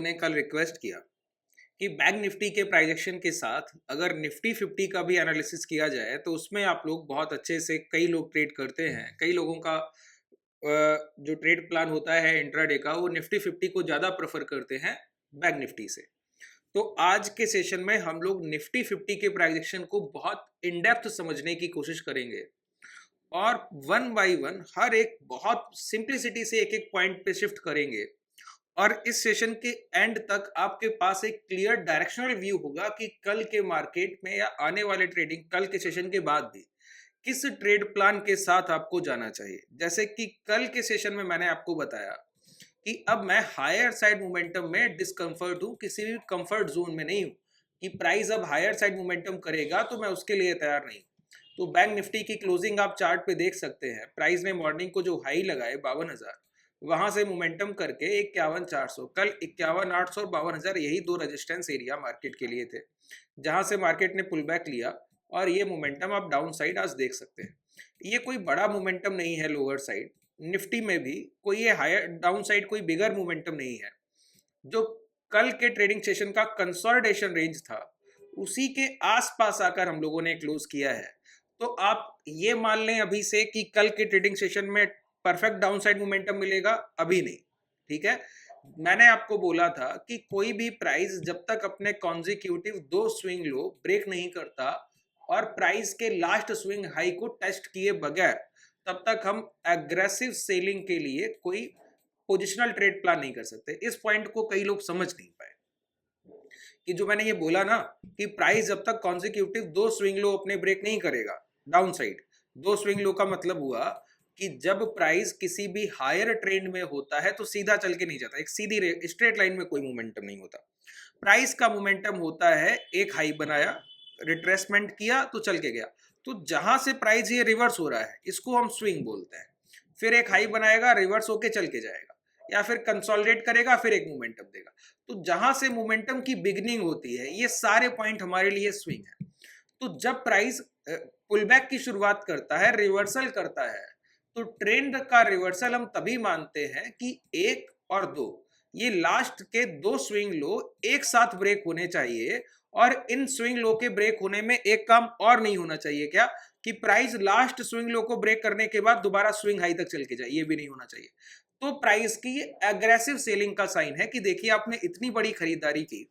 ने कल रिक्वेस्ट किया कि बैंक निफ्टी के प्राइजेक्शन के साथ अगर निफ्टी 50 का भी एनालिसिस किया जाए तो उसमें आप लोग बहुत अच्छे से, कई लोग ट्रेड करते हैं, कई लोगों का जो ट्रेड प्लान होता है इंट्राडे का वो निफ्टी 50 को ज़्यादा प्रेफर करते हैं बैंक निफ्टी से। तो आज के सेशन में हम लोग निफ्टी 50 के प्राइजेक्शन को बहुत इन डेप्थ समझने की कोशिश करेंगे और वन बाय वन हर एक बहुत सिंप्लिसिटी से एक एक पॉइंट पे शिफ्ट करेंगे और इस सेशन के एंड तक आपके पास एक क्लियर डायरेक्शनल व्यू होगा कि कल के मार्केट में या आने वाले ट्रेडिंग, कल के सेशन के बाद भी किस ट्रेड प्लान के साथ आपको जाना चाहिए। जैसे कि कल के सेशन में मैंने आपको बताया कि अब मैं हायर साइड मोमेंटम में डिस्कम्फर्ट हूं, किसी भी कंफर्ट जोन में नहीं हूं कि प्राइस अब हायर साइड मोमेंटम करेगा तो मैं उसके लिए तैयार नहीं। तो बैंक निफ्टी की क्लोजिंग आप चार्ट पे देख सकते हैं। प्राइस ने मॉर्निंग को जो हाई लगाए 52,000, वहां से मोमेंटम करके 51,400, कल 51,800 और 52,000, यही दो रेजिस्टेंस एरिया मार्केट के लिए थे जहां से मार्केट ने पुल बैक लिया और ये मोमेंटम आप डाउन साइड आज देख सकते हैं। ये कोई बड़ा मोमेंटम नहीं है लोअर साइड, निफ्टी में भी कोई ये हायर डाउन साइड कोई बिगर मोमेंटम नहीं है। जो कल के ट्रेडिंग सेशन का कंसोलिडेशन रेंज था उसी के आसपास आकर हम लोगों ने क्लोज किया है। तो आप ये मान लें अभी से कि कल के ट्रेडिंग सेशन में परफेक्ट डाउन साइड मोमेंटम मिलेगा, अभी नहीं। ठीक है, मैंने आपको बोला था कि कोई भी प्राइस जब तक अपने कॉन्जिक्यूटिव दो स्विंग लो ब्रेक नहीं करता और प्राइस के लास्ट स्विंग हाई को टेस्ट किए बगैर, तब तक हम एग्रेसिव सेलिंग के लिए कोई पोजिशनल ट्रेड प्लान नहीं कर सकते। इस पॉइंट को कई लोग समझ नहीं पाए कि जो मैंने ये बोला ना कि प्राइस जब तक कॉन्जिक्यूटिव दो स्विंग लो अपने ब्रेक नहीं करेगा डाउन साइड, दो स्विंग लो का मतलब हुआ कि जब प्राइस किसी भी हायर ट्रेंड में होता है तो सीधा चल के नहीं जाता, एक सीधी स्ट्रेट लाइन में कोई मोमेंटम नहीं होता। प्राइस का मोमेंटम होता है एक हाई बनाया, रिट्रेसमेंट किया तो चल के गया। तो जहां से प्राइस ये रिवर्स हो रहा है इसको हम स्विंग बोलते हैं। फिर एक हाई बनाएगा, रिवर्स होके चल के जाएगा, या फिर कंसोलिडेट करेगा, फिर एक मोमेंटम देगा। तो जहां से मोमेंटम की बिगनिंग होती है ये सारे पॉइंट हमारे लिए स्विंग है। तो जब प्राइस पुलबैक की शुरुआत करता है, रिवर्सल करता है, तो ट्रेंड का रिवर्सल हम तभी मानते हैं कि एक और दो, ये लास्ट के दो स्विंग लो एक साथ ब्रेक होने चाहिए। और इन स्विंग लो के ब्रेक होने में एक काम और नहीं होना चाहिए, क्या कि प्राइस लास्ट स्विंग लो को ब्रेक करने के बाद दोबारा स्विंग हाई तक चल के जाए, ये भी नहीं होना चाहिए। तो प्राइस की ये एग्रेसिव सेलिंग का साइन है कि देखिए आपने इतनी बड़ी खरीदारी की,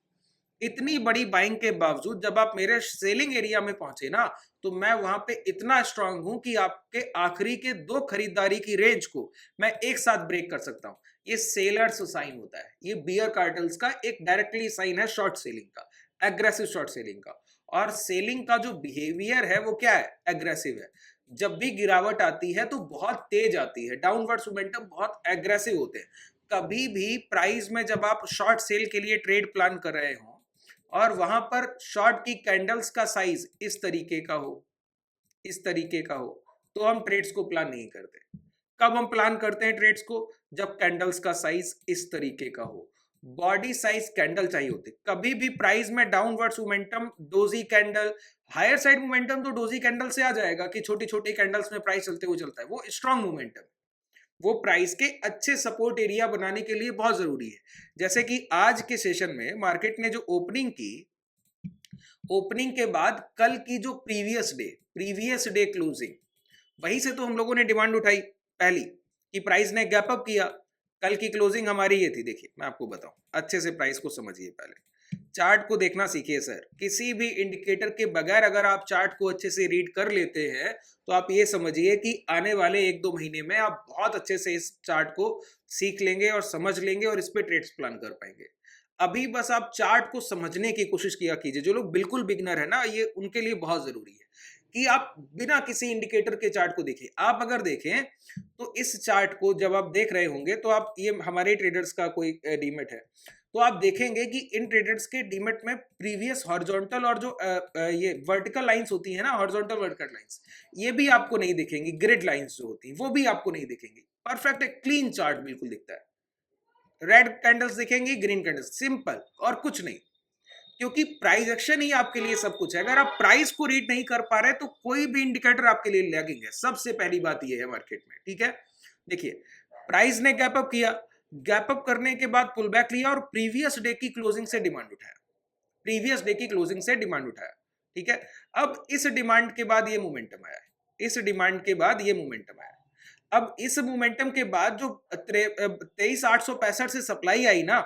इतनी बड़ी बाइंग के बावजूद जब आप मेरे सेलिंग एरिया में पहुंचे ना, तो मैं वहां पे इतना स्ट्रांग हूं कि आपके आखिरी के दो खरीदारी की रेंज को मैं एक साथ ब्रेक कर सकता हूं। ये सेलर्स साइन होता है, ये बियर कार्टल्स का एक डायरेक्टली साइन है शॉर्ट सेलिंग का, एग्रेसिव शॉर्ट सेलिंग का। और सेलिंग का जो बिहेवियर है वो क्या है, एग्रेसिव है। जब भी गिरावट आती है तो बहुत तेज आती है, डाउनवर्ड्स मोमेंटम बहुत एग्रेसिव होते हैं। कभी भी प्राइस में जब आप शॉर्ट सेल के लिए ट्रेड प्लान कर रहे हो और वहां पर शॉर्ट की कैंडल्स का साइज इस तरीके का हो, इस तरीके का हो, तो हम ट्रेड्स को प्लान नहीं करते। कब हम प्लान करते हैं ट्रेड्स को, जब कैंडल्स का साइज इस तरीके का हो, बॉडी साइज कैंडल चाहिए होती। कभी भी प्राइस में downwards momentum, doji candle, higher side momentum तो डोजी कैंडल से आ जाएगा कि छोटी छोटी कैंडल्स में प्राइस चलते हुए चलता है, वो स्ट्रॉन्ग मोमेंटम, वो प्राइस के अच्छे सपोर्ट एरिया बनाने के लिए बहुत जरूरी है। जैसे कि आज के सेशन में मार्केट ने जो ओपनिंग की, ओपनिंग के बाद कल की जो प्रीवियस डे क्लोजिंग, वहीं से तो हम लोगों ने डिमांड उठाई पहली कि प्राइस ने गैप अप किया। कल की क्लोजिंग हमारी ये थी, देखिए मैं आपको बताऊं, अच्छे से प्राइस को समझिए। पहले चार्ट को देखना सीखिए सर, किसी भी इंडिकेटर के बगैर अगर आप चार्ट को अच्छे से रीड कर लेते हैं तो आप ये समझिए कि आने वाले एक दो महीने में आप बहुत अच्छे से इस चार्ट को सीख लेंगे और समझ लेंगे और इस पे ट्रेड्स प्लान कर पाएंगे। अभी बस आप चार्ट को समझने की कोशिश किया कीजिए। जो लोग बिल्कुल बिगनर है ना, ये उनके लिए बहुत जरूरी है कि आप बिना किसी इंडिकेटर के चार्ट को देखिए। आप अगर देखें तो इस चार्ट को जब आप देख रहे होंगे तो आप, ये हमारे ट्रेडर्स का कोई डीमेट है, तो आप देखेंगे कि इन ट्रेडर्स के डीमेट में प्रीवियस हॉरिजॉन्टल और जो ये वर्टिकल लाइंस होती है ना, हॉरिजॉन्टल वर्टिकल लाइंस, ये भी आपको नहीं दिखेंगी। ग्रिड लाइंस जो होती हैं वो भी आपको नहीं दिखेंगी। परफेक्ट एक क्लीन चार्ट बिल्कुल दिखता है। रेड कैंडल्स दिखेंगी, ग्रीन कैंडल्स, सिंपल और कुछ नहीं। क्योंकि प्राइस एक्शन ही आपके लिए सब कुछ है। अगर आप प्राइस को रीड नहीं कर पा रहे तो कोई भी इंडिकेटर आपके लिए लैगिंग है। सबसे पहली बात ये है मार्केट में, ठीक है। देखिए प्राइस ने गैप अप किया, गैप अप करने के बाद पुल बैक लिया और प्रीवियस डे की क्लोजिंग से डिमांड उठाया, प्रीवियस डे की क्लोजिंग से डिमांड उठाया। ठीक है, अब इस डिमांड के बाद ये मोमेंटम आया, इस डिमांड के बाद ये मोमेंटम आया। अब इस मोमेंटम के बाद जो 23,865 से सप्लाई आई ना,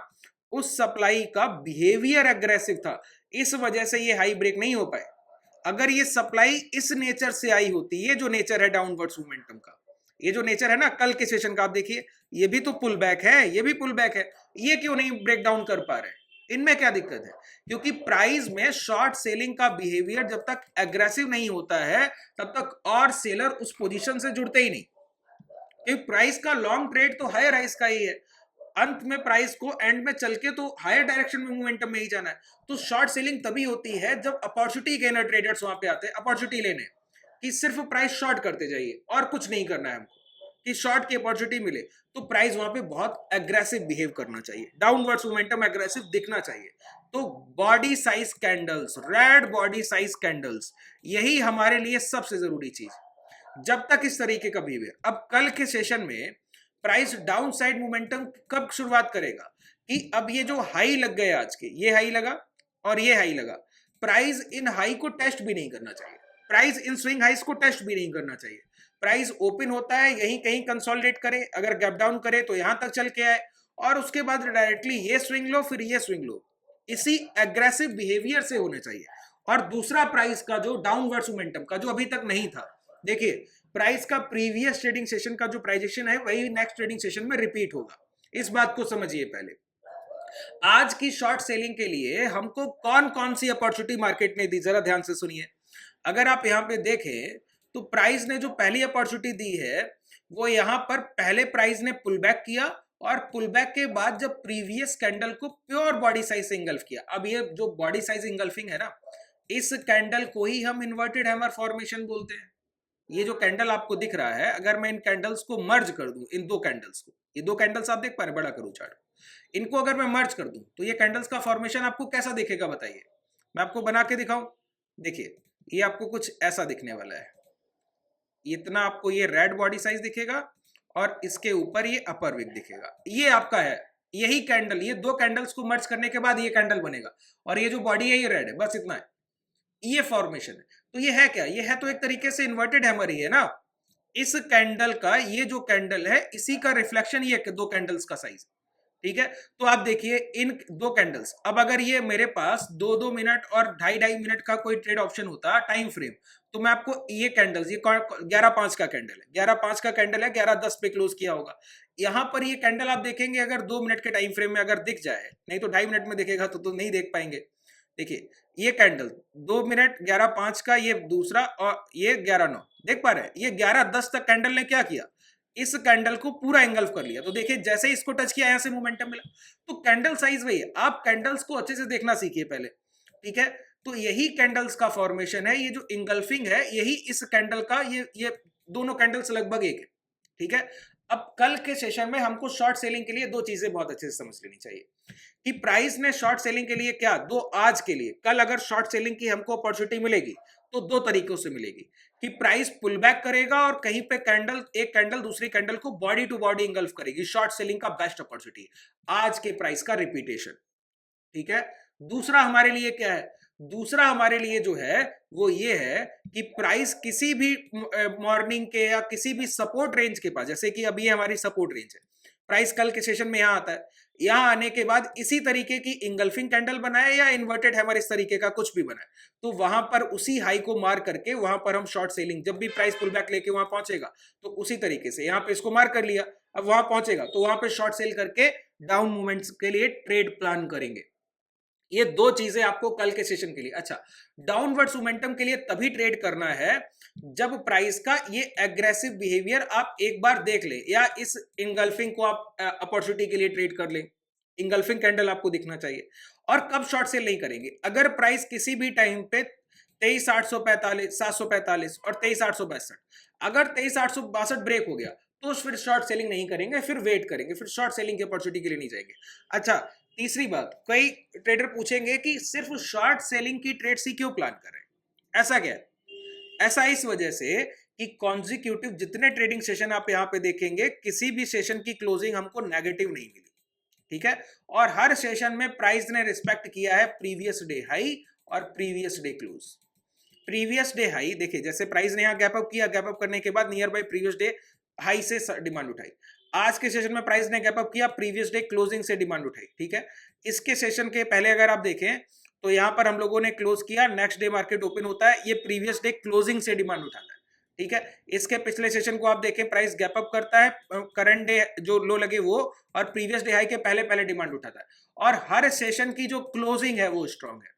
उस सप्लाई का बिहेवियर एग्रेसिव था, इस वजह से ये हाई ब्रेक नहीं हो पाए। अगर ये सप्लाई इस नेचर से आई होती, ये जो नेचर है डाउनवर्ड्स मोमेंटम का, ये जो नेचर है ना कल के सेशन का, आप देखिए ये भी तो पुल बैक है, ये भी पुल बैक है, ये क्यों नहीं ब्रेक डाउन कर पा रहे हैं? इनमें क्या दिक्कत है? क्योंकि प्राइस में शॉर्ट सेलिंग का बिहेवियर जब तक एग्रेसिव नहीं होता है तब तक और सेलर उस पोजीशन से जुड़ते ही नहीं। क्योंकि प्राइस का लॉन्ग ट्रेड तो हायर राइज का ही है, अंत में प्राइस को एंड में चल के तो हायर डायरेक्शन में मोमेंटम में ही जाना है। तो शॉर्ट सेलिंग तभी होती है जब अपॉर्चुनिटी गेनर ट्रेडर्स वहां पे आते हैं अपॉर्चुनिटी लेने, कि सिर्फ प्राइस शॉर्ट करते जाइए और कुछ नहीं करना है हमको, कि शॉर्ट की अपॉर्चुनिटी मिले। तो प्राइस वहां पे बहुत एग्रेसिव बिहेव करना चाहिए, डाउनवर्ड्स मोमेंटम एग्रेसिव दिखना चाहिए। तो body size candles, red body size candles, यही हमारे लिए सबसे जरूरी चीज। जब तक इस तरीके का बिहेवियर, अब कल के सेशन में प्राइस डाउन साइड मोमेंटम कब शुरुआत करेगा? कि अब ये जो हाई लग गए आज के, ये हाई लगा और ये हाई लगा, प्राइस इन हाई को टेस्ट भी नहीं करना चाहिए, प्राइस इन स्विंग हाइस को टेस्ट भी नहीं करना चाहिए। प्राइस ओपन होता है यहीं कहीं कंसोलिडेट करे, अगर गैप डाउन करे तो यहां तक चल के आए और उसके बाद डायरेक्टली ये स्विंग लो फिर ये स्विंग लो, इसी एग्रेसिव बिहेवियर से होने चाहिए। और दूसरा प्राइस का जो डाउनवर्ड्स मोमेंटम का जो अभी तक नहीं था, देखिए प्राइस का प्रीवियस ट्रेडिंग सेशन का जो प्राइजेशन है वही नेक्स्ट ट्रेडिंग सेशन में रिपीट होगा, इस बात को समझिए। पहले आज की शॉर्ट सेलिंग के लिए हमको कौन कौन सी अपॉर्चुनिटी मार्केट ने दी, जरा ध्यान से सुनिए। अगर आप यहां पे देखें तो प्राइस ने जो पहली अपॉर्चुनिटी दी है वो यहां पर पहले प्राइस ने पुल बैक किया और पुल बैक के बाद जब प्रीवियस कैंडल को प्योर बॉडी साइज से इंगल्फ किया। अब ये जो बॉडी साइज इंगल्फिंग है ना, इस कैंडल को ही हम इन्वर्टेड हैमर फॉर्मेशन बोलते हैं। ये जो कैंडल आपको दिख रहा है, अगर मैं इन कैंडल्स को मर्ज कर दूं, इन दो कैंडल्स को, ये दो कैंडल्स आप देख पा रहे, बड़ा करूं चार्ट, इनको अगर मैं मर्ज कर दूं तो ये कैंडल्स का फॉर्मेशन आपको कैसा दिखेगा बताइए? मैं आपको बना के दिखाऊं, देखिए ये आपको कुछ ऐसा दिखने वाला है, इतना आपको ये रेड बॉडी साइज दिखेगा और इसके ऊपर ये अपर विक दिखेगा, ये आपका है। यही कैंडल, ये दो कैंडल्स को मर्ज करने के बाद ये कैंडल बनेगा और ये जो बॉडी है ये रेड है, बस इतना है, ये फॉर्मेशन है। तो ये है क्या? ये है तो एक तरीके से इन्वर्टेड हैमर ही है ना। इस कैंडल का, ये जो कैंडल है इसी का रिफ्लेक्शन ये दो कैंडल्स का साइज, ठीक है। तो आप देखिए इन दो कैंडल्स, अब अगर ये मेरे पास 2-2 मिनट और 2.5-2.5 मिनट का कोई ट्रेड ऑप्शन होता टाइम फ्रेम, तो मैं आपको ये कैंडल्स, ये 11:05 का कैंडल है, 11:05 का कैंडल है, 11:10 पे क्लोज किया होगा। यहां पर ये कैंडल आप देखेंगे अगर 2 मिनट के टाइम फ्रेम में अगर दिख जाए, नहीं तो 2.5 मिनट में दिखेगा तो नहीं देख पाएंगे। देखिए ये कैंडल 2 मिनट 11:05 का, ये दूसरा, और ये 11:09 देख पा रहे हैं। ये 11:10 तक कैंडल ने क्या किया, इस कैंडल को पूरा एंगल्फ कर लिया। तो देखिए जैसे इसको टच किया यहां से मोमेंटम मिला। तो कैंडल साइज वही है, आप कैंडल्स को अच्छे से देखना सीखिए पहले, ठीक है। तो यही कैंडल्स का फॉर्मेशन है, ये जो इंगल्फिंग है यही इस कैंडल का, ये दोनों कैंडल्स लगभग एक है, ठीक है। अब कल के सेशन में हमको शॉर्ट सेलिंग के लिए दो चीजें बहुत अच्छे से समझ लेनी चाहिए कि प्राइस ने शॉर्ट सेलिंग के लिए क्या दो, आज के लिए, कल अगर शॉर्ट सेलिंग की हमको अपॉर्चुनिटी मिलेगी तो दो तरीकों से मिलेगी कि प्राइस पुल बैक करेगा और कहीं पे कैंडल, एक कैंडल दूसरी कैंडल को बॉडी टू बॉडी इंगल्फ करेगी। शॉर्ट सेलिंग का बेस्ट अपॉर्चुनिटी आज के प्राइस का रिपीटेशन, ठीक है। दूसरा हमारे लिए क्या है? दूसरा हमारे लिए जो है वो ये है कि प्राइस किसी भी मॉर्निंग के या किसी भी सपोर्ट रेंज के पास, जैसे कि अभी ये हमारी सपोर्ट रेंज है, प्राइस कल के सेशन में यहां आता है, यहां आने के बाद इसी तरीके की इंगल्फिंग कैंडल बनाए या इन्वर्टेड हैमर इस तरीके का कुछ भी बनाए, तो वहां पर उसी हाई को मार करके वहां पर हम शॉर्ट सेलिंग, जब भी प्राइस पुल बैक लेके वहां पहुंचेगा तो उसी तरीके से यहां पे इसको मार कर लिया, अब वहां पहुंचेगा तो वहां पे शॉर्ट सेल करके डाउन मूवमेंट्स के लिए ट्रेड प्लान करेंगे। ये दो चीजें आपको कल के सेशन के लिए। अच्छा, डाउनवर्ड्स मोमेंटम के लिए तभी ट्रेड करना है जब प्राइस का ये एग्रेसिव बिहेवियर आप एक बार देख ले, या इस इंगल्फिंग को आप अपॉर्चुनिटी के लिए ट्रेड कर ले, इंगल्फिंग कैंडल आपको दिखना चाहिए। और कब शॉर्ट सेल नहीं करेंगे? अगर प्राइस किसी भी टाइम पे 23,845, 745 और 23,862, अगर 23,862 ब्रेक हो गया तो फिर शॉर्ट सेलिंग नहीं करेंगे, फिर वेट करेंगे, फिर शॉर्ट सेलिंग की अपॉर्चुनिटी के लिए नहीं जाएंगे। अच्छा, तीसरी बात, कई ट्रेडर पूछेंगे कि सिर्फ शॉर्ट सेलिंग की ट्रेड्स ही क्यों प्लान कर रहे हैं? ऐसा क्या है? ऐसा इस वजह से कि कॉन्जिक्यूटिव जितने ट्रेडिंग सेशन आप यहाँ पे देखेंगे, किसी भी सेशन की क्लोजिंग हमको नेगेटिव नहीं मिली, ठीक है। और हर सेशन में प्राइस ने रिस्पेक्ट किया है प्रीवियस डे हाई और previous day close. Previous day high देखिए, जैसे प्राइस ने यहाँ गैप अप किया, गैप अप करने के बाद near by previous day high से डिमांड उठाई। आज के सेशन में प्राइस ने गैप अप किया, प्रीवियस डे क्लोजिंग से डिमांड उठाई, ठीक है। इसके सेशन के पहले अगर आप देखें तो यहां पर हम लोगों ने क्लोज किया, नेक्स्ट डे मार्केट ओपन होता है, ये प्रीवियस डे क्लोजिंग से डिमांड उठाता है, ठीक है। इसके पिछले सेशन को आप देखें, प्राइस गैप अप करता है, करंट डे जो लो लगे वो, और प्रीवियस डे हाई के पहले पहले डिमांड उठाता है, और हर सेशन की जो क्लोजिंग है वो स्ट्रांग है,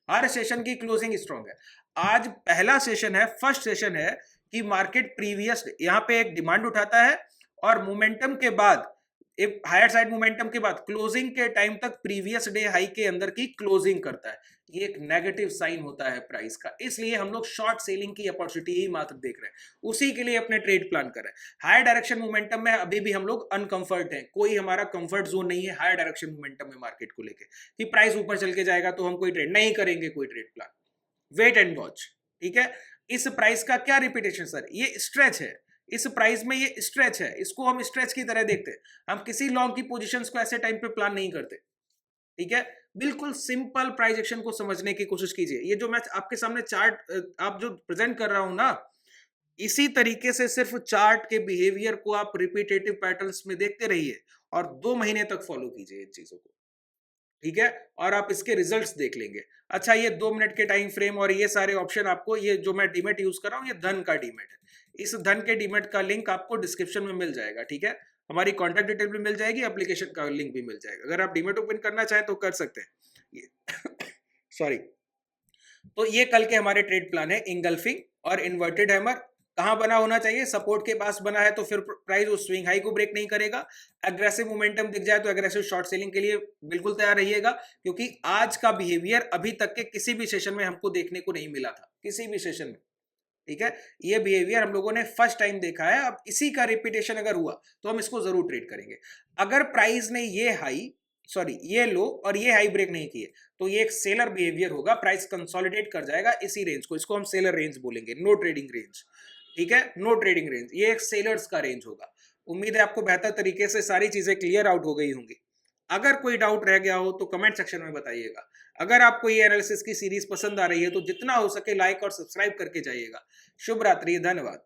हर सेशन की क्लोजिंग स्ट्रांग है। आज पहला सेशन है, फर्स्ट सेशन है कि मार्केट प्रीवियस यहां पे एक डिमांड उठाता है और मोमेंटम के बाद, एक हायर साइड मोमेंटम के बाद क्लोजिंग के टाइम तक प्रीवियस डे हाई के अंदर की क्लोजिंग करता है। ये एक नेगेटिव साइन होता है प्राइस का, इसलिए हम लोग शॉर्ट सेलिंग की अपॉर्चुनिटी ही मात्र देख रहे हैं, उसी के लिए अपने ट्रेड प्लान कर रहे हैं। हायर डायरेक्शन मोमेंटम में अभी भी हम लोग अनकंफर्ट हैं, कोई हमारा कंफर्ट जोन नहीं है हायर डायरेक्शन मोमेंटम में मार्केट को लेके कि प्राइस ऊपर चल के जाएगा तो हम कोई ट्रेड नहीं करेंगे, कोई trade plan, wait and watch, ठीक है। इस प्राइस का क्या रिपीटेशन सर, ये स्ट्रेच है, इस प्राइस में ये स्ट्रेच है, इसको हम स्ट्रेच की तरह देखते हैं, हम किसी लॉन्ग की पोजीशंस को ऐसे टाइम पे प्लान नहीं करते, ठीक है। बिल्कुल सिंपल प्राइस एक्शन को समझने की कोशिश कीजिए। ये जो मैं आपके सामने चार्ट आप जो प्रेजेंट कर रहा हूं ना, इसी तरीके से सिर्फ चार्ट के बिहेवियर को आप रिपीटेटिव पैटर्न्स में देखते रहिए और 2 महीने तक फॉलो कीजिए इन चीजों को, ठीक है, और आप इसके रिजल्ट्स देख लेंगे। अच्छा, ये 2 मिनट के टाइम फ्रेम और ये सारे ऑप्शन आपको, ये जो मैं डीमेट यूज कर रहा हूँ, ये धन का डीमेट है, इस धन के डीमेट का लिंक आपको डिस्क्रिप्शन में मिल जाएगा, ठीक है। हमारी कॉन्टैक्ट डिटेल भी मिल जाएगी, एप्लीकेशन का लिंक भी मिल जाएगा, अगर आप डीमेट ओपन करना चाहें तो कर सकते हैं ये सॉरी। तो ये कल के हमारे ट्रेड प्लान है, इंगल्फिंग और इन्वर्टेड हैमर। कहां बना होना चाहिए, सपोर्ट के पास बना है तो फिर प्राइस उस स्विंग हाई को ब्रेक नहीं करेगा। एग्रेसिव मोमेंटम दिख जाए तो एग्रेसिव शॉर्ट सेलिंग के लिए बिल्कुल तैयार रहिएगा, क्योंकि आज का बिहेवियर अभी तक के किसी भी सेशन में हमको देखने को नहीं मिला था, किसी भी सेशन में, ठीक है। ये बिहेवियर हम लोगों ने फर्स्ट टाइम देखा है, अब इसी का रिपीटेशन अगर हुआ तो हम इसको जरूर ट्रेड करेंगे। अगर प्राइस ने ये हाई सॉरी ये लो और ये हाई ब्रेक नहीं किए तो ये एक सेलर बिहेवियर होगा, प्राइस कंसोलिडेट कर जाएगा इसी रेंज को, इसको हम सेलर रेंज बोलेंगे, नो ट्रेडिंग रेंज, ठीक है, नो ट्रेडिंग रेंज, ये एक सेलर्स का रेंज होगा। उम्मीद है आपको बेहतर तरीके से सारी चीजें क्लियर आउट हो गई होंगी। अगर कोई डाउट रह गया हो तो कमेंट सेक्शन में बताइएगा। अगर आपको ये एनालिसिस की सीरीज पसंद आ रही है तो जितना हो सके लाइक और सब्सक्राइब करके जाइएगा। शुभ रात्रि, धन्यवाद।